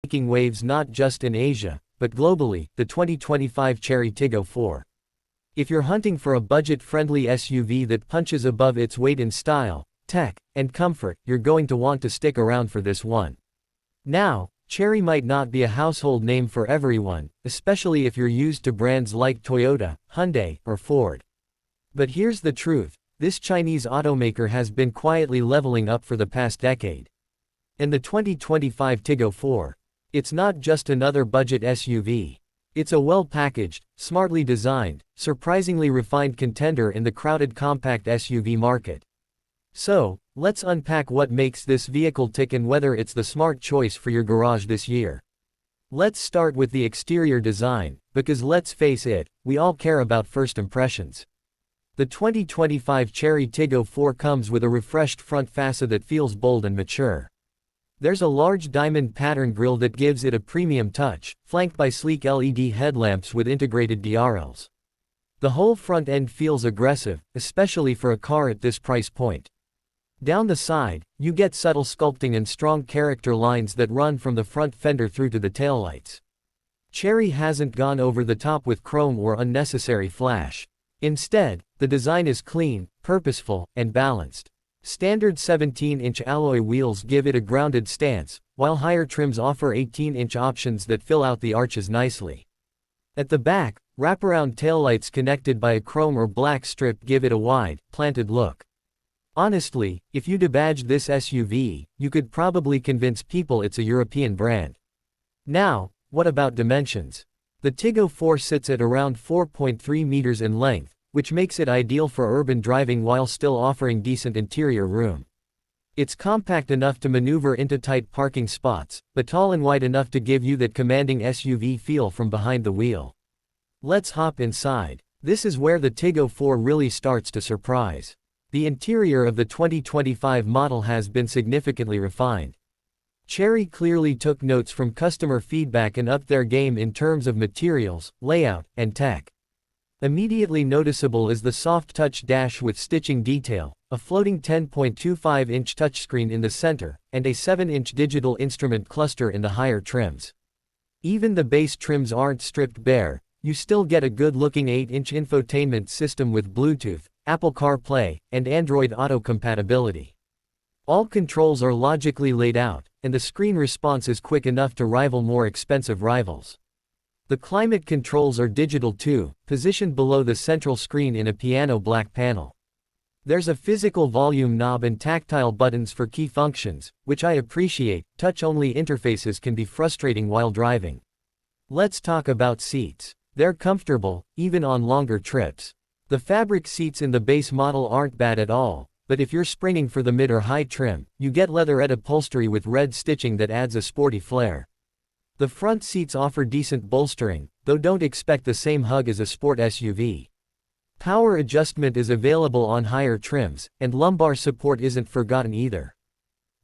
making waves not just in Asia, but globally, the 2025 Chery Tiggo 4. If you're hunting for a budget-friendly SUV that punches above its weight in style, tech, and comfort, you're going to want to stick around for this one. Now, Chery might not be a household name for everyone, especially if you're used to brands like Toyota, Hyundai, or Ford. But here's the truth, this Chinese automaker has been quietly leveling up for the past decade. In the 2025 Tiggo 4, it's not just another budget SUV. It's a well-packaged, smartly designed, surprisingly refined contender in the crowded compact SUV market. So, let's unpack what makes this vehicle tick and whether it's the smart choice for your garage this year. Let's start with the exterior design, because let's face it, we all care about first impressions. The 2025 Chery Tiggo 4 comes with a refreshed front fascia that feels bold and mature. There's a large diamond pattern grille that gives it a premium touch, flanked by sleek LED headlamps with integrated DRLs. The whole front end feels aggressive, especially for a car at this price point. Down the side, you get subtle sculpting and strong character lines that run from the front fender through to the taillights. Chery hasn't gone over the top with chrome or unnecessary flash. Instead, the design is clean, purposeful, and balanced. Standard 17-inch alloy wheels give it a grounded stance, while higher trims offer 18-inch options that fill out the arches nicely. At the back, wraparound taillights connected by a chrome or black strip give it a wide, planted look. Honestly, if you debadged this SUV, you could probably convince people it's a European brand. Now, what about dimensions? The Tiggo 4 sits at around 4.3 meters in length, which makes it ideal for urban driving while still offering decent interior room. It's compact enough to maneuver into tight parking spots, but tall and wide enough to give you that commanding SUV feel from behind the wheel. Let's hop inside. This is where the Tiggo 4 really starts to surprise. The interior of the 2025 model has been significantly refined. Chery clearly took notes from customer feedback and upped their game in terms of materials, layout, and tech. Immediately noticeable is the soft-touch dash with stitching detail, a floating 10.25-inch touchscreen in the center, and a 7-inch digital instrument cluster in the higher trims. Even the base trims aren't stripped bare, you still get a good-looking 8-inch infotainment system with Bluetooth, Apple CarPlay, and Android Auto compatibility. All controls are logically laid out, and the screen response is quick enough to rival more expensive rivals. The climate controls are digital too, positioned below the central screen in a piano black panel. There's a physical volume knob and tactile buttons for key functions, which I appreciate. Touch-only interfaces can be frustrating while driving. Let's talk about seats. They're comfortable, even on longer trips. The fabric seats in the base model aren't bad at all, but if you're springing for the mid or high trim, you get leatherette upholstery with red stitching that adds a sporty flair. The front seats offer decent bolstering, though don't expect the same hug as a sport SUV. Power adjustment is available on higher trims, and lumbar support isn't forgotten either.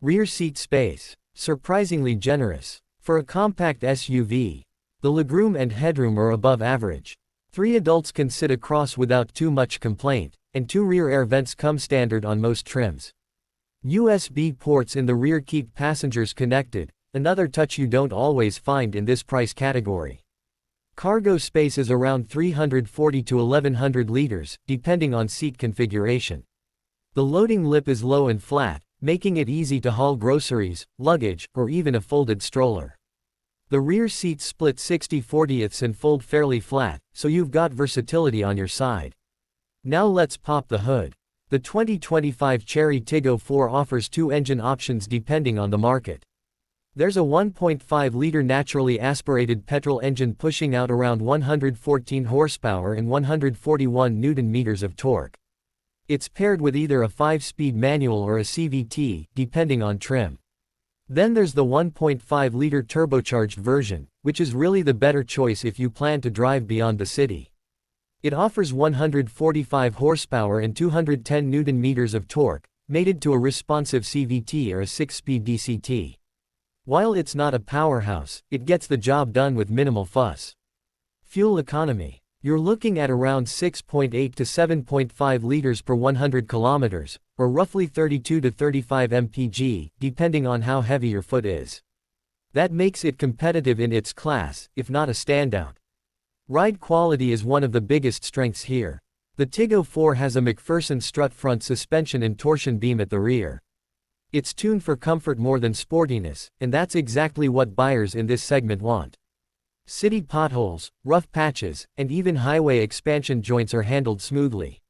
Rear seat space, surprisingly generous. For a compact SUV, the legroom and headroom are above average. 3 adults can sit across without too much complaint, and 2 rear air vents come standard on most trims. USB ports in the rear keep passengers connected, another touch you don't always find in this price category. Cargo space is around 340 to 1100 liters, depending on seat configuration. The loading lip is low and flat, making it easy to haul groceries, luggage, or even a folded stroller. The rear seats split 60/40ths and fold fairly flat, so you've got versatility on your side. Now let's pop the hood. The 2025 Chery Tiggo 4 offers 2 engine options depending on the market. There's a 1.5-liter naturally aspirated petrol engine pushing out around 114 horsepower and 141 Nm of torque. It's paired with either a 5-speed manual or a CVT, depending on trim. Then there's the 1.5-liter turbocharged version, which is really the better choice if you plan to drive beyond the city. It offers 145 horsepower and 210 Nm of torque, mated to a responsive CVT or a 6-speed DCT. While it's not a powerhouse, it gets the job done with minimal fuss. Fuel economy. You're looking at around 6.8 to 7.5 liters per 100 kilometers, or roughly 32 to 35 mpg, depending on how heavy your foot is. That makes it competitive in its class, if not a standout. Ride quality is one of the biggest strengths here. The Tiggo 4 has a McPherson strut front suspension and torsion beam at the rear. It's tuned for comfort more than sportiness, and that's exactly what buyers in this segment want. City potholes, rough patches, and even highway expansion joints are handled smoothly.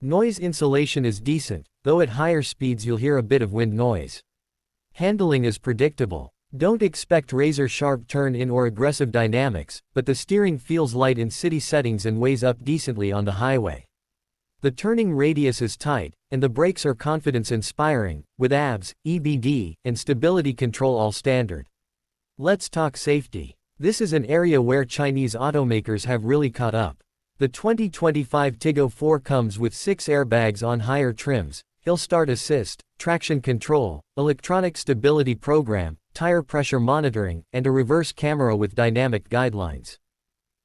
Noise insulation is decent, though at higher speeds you'll hear a bit of wind noise. Handling is predictable. Don't expect razor-sharp turn-in or aggressive dynamics, but the steering feels light in city settings and weighs up decently on the highway. The turning radius is tight, and the brakes are confidence-inspiring, with ABS, EBD, and stability control all standard. Let's talk safety. This is an area where Chinese automakers have really caught up. The 2025 Tiggo 4 comes with 6 airbags on higher trims, hill start assist, traction control, electronic stability program, tire pressure monitoring, and a reverse camera with dynamic guidelines.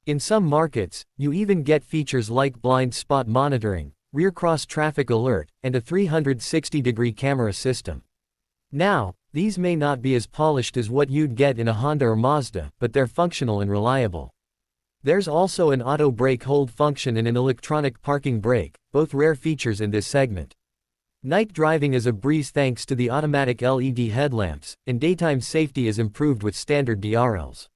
In some markets, you even get features like blind spot monitoring, rear cross traffic alert, and a 360-degree camera system. Now, these may not be as polished as what you'd get in a Honda or Mazda, but they're functional and reliable. There's also an auto brake hold function and an electronic parking brake, both rare features in this segment. Night driving is a breeze thanks to the automatic LED headlamps, and daytime safety is improved with standard DRLs.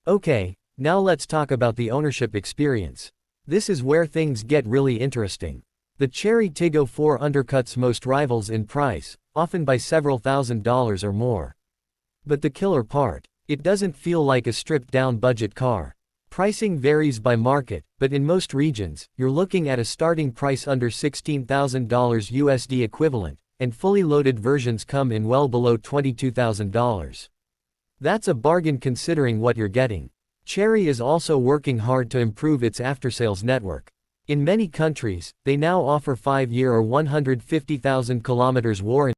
Okay, now let's talk about the ownership experience. This is where things get really interesting. The Chery Tiggo 4 undercuts most rivals in price, often by several $1,000s or more. But the killer part, it doesn't feel like a stripped-down budget car. Pricing varies by market, but in most regions, you're looking at a starting price under $16,000 USD equivalent, and fully loaded versions come in well below $22,000. That's a bargain considering what you're getting. Chery is also working hard to improve its after-sales network. In many countries, they now offer 5-year or 150,000 kilometers warranty.